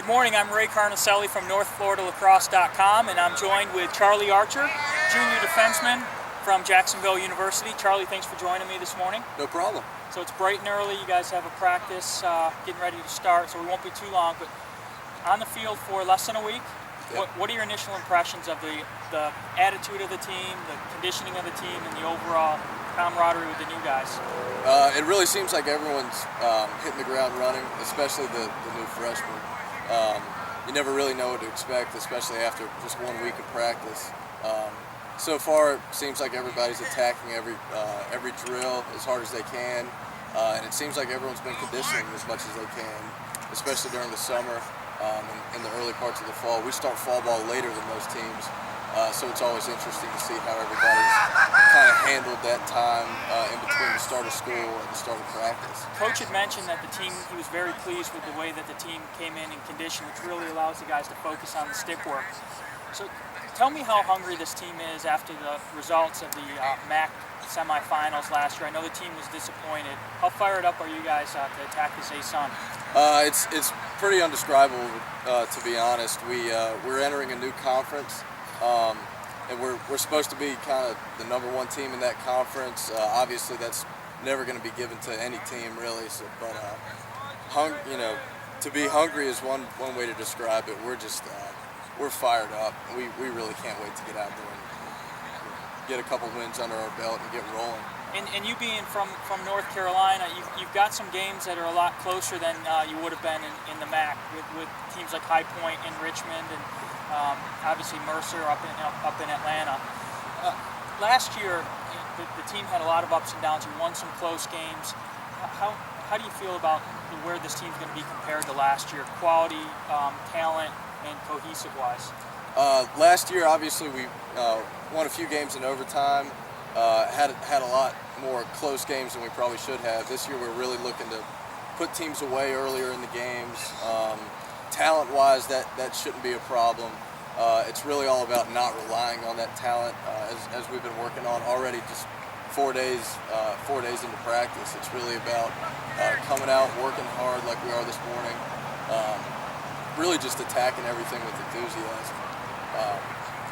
morning, I'm Ray Carnicelli from NorthFloridaLacrosse.com, and I'm joined with Charlie Archer, junior defenseman from Jacksonville University. Charlie, thanks for joining me this morning. No problem. So it's bright and early. You guys have a practice getting ready to start, so we won't be too long. But on the field for less than a week, Yep. what are your initial impressions of the attitude of the team, the conditioning of the team, and the overall camaraderie with the new guys? It really seems like everyone's hitting the ground running, especially the new freshmen. You never really know what to expect, especially after just 1 week of practice. So far, it seems like everybody's attacking every drill as hard as they can, and it seems like everyone's been conditioning as much as they can, especially during the summer and in the early parts of the fall. We start fall ball later than most teams, so it's always interesting to see how everybody's kind of handled that time in between the start of school and the start of practice. Coach had mentioned that the team, he was very pleased with the way that the team came in and conditioned, which really allows the guys to focus on the stick work. So tell me how hungry this team is after the results of the MAC semifinals last year. I know the team was disappointed. How fired up are you guys to attack this ASUN? It's pretty undescribable, to be honest. We're entering a new conference, and we're supposed to be kind of the #1 team in that conference. Obviously, that's never going to be given to any team, really. So, but to be hungry is one way to describe it. We're fired up. We really can't wait to get out there and get a couple wins under our belt and get rolling. And you being from North Carolina, you've got some games that are a lot closer than you would have been in the MAC with teams like High Point and Richmond and obviously Mercer up in Atlanta. Last year, the team had a lot of ups and downs. You won some close games. How do you feel about where this team's going to be compared to last year? Quality, talent, and cohesive-wise? Last year, obviously, we won a few games in overtime. Had a lot more close games than we probably should have. This year, we're really looking to put teams away earlier in the games. Talent-wise, that shouldn't be a problem. It's really all about not relying on that talent, as we've been working on already. Just 4 days into practice, it's really about coming out, working hard like we are this morning. Really just attacking everything with enthusiasm.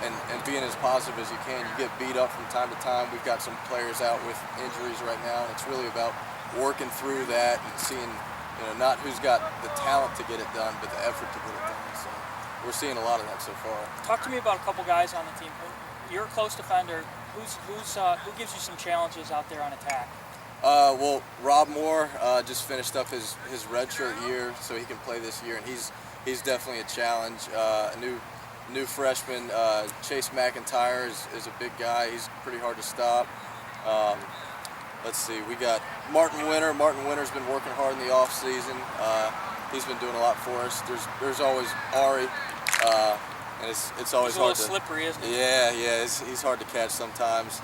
And being as positive as you can. You get beat up from time to time. We've got some players out with injuries right now, and it's really about working through that and seeing, not who's got the talent to get it done, but the effort to get it done. So we're seeing a lot of that so far. Talk to me about a couple guys on the team. You're a close defender. Who gives you some challenges out there on attack? Well, Rob Moore just finished up his redshirt year, so he can play this year, and he's definitely a challenge. A new freshman, Chase McIntyre is a big guy. He's pretty hard to stop. Let's see, we got Martin Winter. Martin Winter's been working hard in the off season. He's been doing a lot for us. There's always Ari, and it's always he's a hard little slippery, isn't he? Yeah, he's hard to catch sometimes.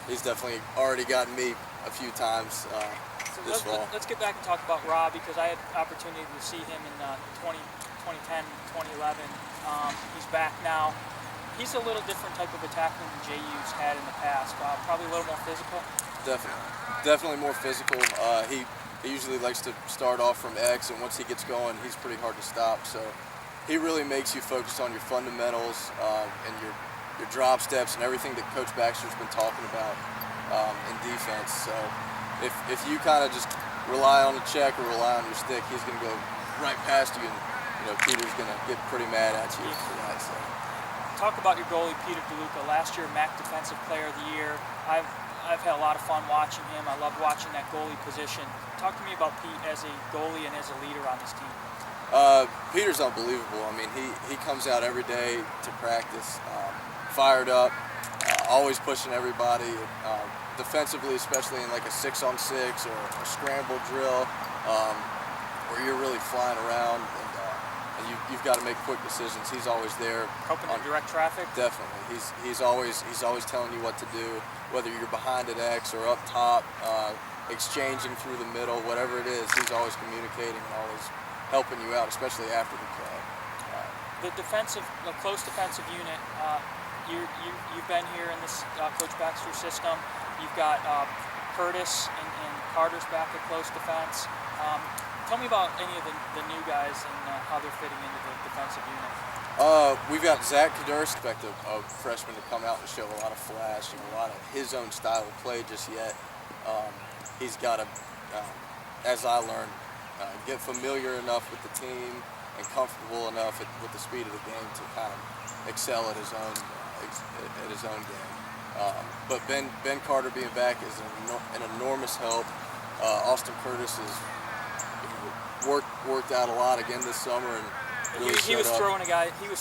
He's definitely already gotten me a few times this fall. Let's get back and talk about Rob, because I had the opportunity to see him in 2010, 2011. He's back now. He's a little different type of attacker than JU's had in the past. Probably a little more physical. Definitely more physical. He usually likes to start off from X, and once he gets going, he's pretty hard to stop. So he really makes you focus on your fundamentals and your drop steps and everything that Coach Baxter's been talking about in defense. So if you kind of just rely on the check or rely on your stick, he's going to go right past you, and Peter's going to get pretty mad at you for that. So. Talk about your goalie, Peter DeLuca. Last year, MAC Defensive Player of the Year. I've had a lot of fun watching him. I love watching that goalie position. Talk to me about Pete as a goalie and as a leader on this team. Peter's unbelievable. I mean, he comes out every day to practice, fired up, always pushing everybody. Defensively, especially in like a 6-on-6 or a scramble drill, where you're really flying around and you've got to make quick decisions. He's always there. Helping to direct traffic? Definitely. He's always telling you what to do, whether you're behind at X or up top, exchanging through the middle, whatever it is, he's always communicating and always helping you out, especially after the play. The close defensive unit, you've been here in this Coach Baxter system. You've got Curtis and Carter's back at close defense. Tell me about any of the new guys and how they're fitting into the defensive unit. We've got Zach Kadursk, expect a freshman to come out and show a lot of flash and a lot of his own style of play just yet. He's got to, as I learned, get familiar enough with the team and comfortable enough with the speed of the game to kind of excel at his own game. But Ben Carter being back is an enormous help. Austin Curtis has worked out a lot again this summer, and really He was showed up.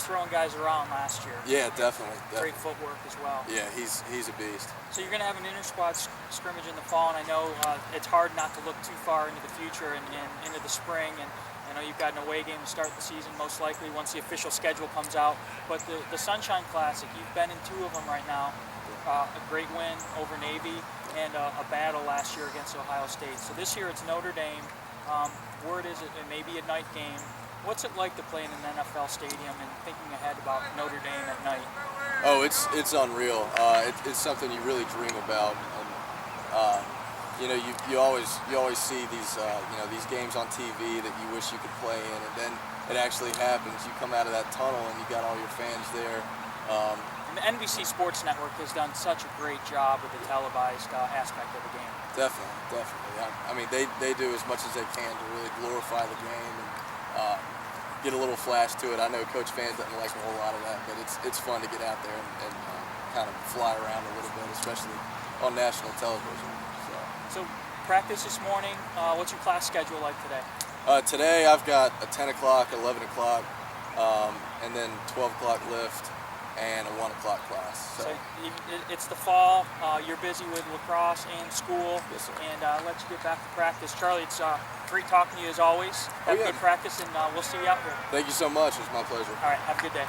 throwing guys around last year. Yeah, definitely. Great footwork as well. Yeah, he's a beast. So you're going to have an inter-squad scrimmage in the fall, and I know it's hard not to look too far into the future and into the spring. And I know you've got an away game to start the season, most likely once the official schedule comes out. But the Sunshine Classic, you've been in 2 of them right now. A great win over Navy and a battle last year against Ohio State. So this year it's Notre Dame. Word is it may be a night game. What's it like to play in an NFL stadium and thinking ahead about Notre Dame at night? Oh, it's unreal. It's something you really dream about. And, you always see these games on TV that you wish you could play in, and then it actually happens. You come out of that tunnel and you got all your fans there. And the NBC Sports Network has done such a great job with the televised aspect of the game. Definitely. I mean, they do as much as they can to really glorify the game and get a little flash to it. I know Coach Fans doesn't like a whole lot of that, but it's fun to get out there and kind of fly around a little bit, especially on national television. So practice this morning. What's your class schedule like today? Today I've got a 10 o'clock, 11 o'clock, and then 12 o'clock lift and a 1 o'clock class. So it's the fall. You're busy with lacrosse and school. Yes, sir. And I'll let you get back to practice. Charlie, it's great talking to you as always. Have yeah. good practice, and we'll see you out here. Thank you so much. It was my pleasure. All right, have a good day.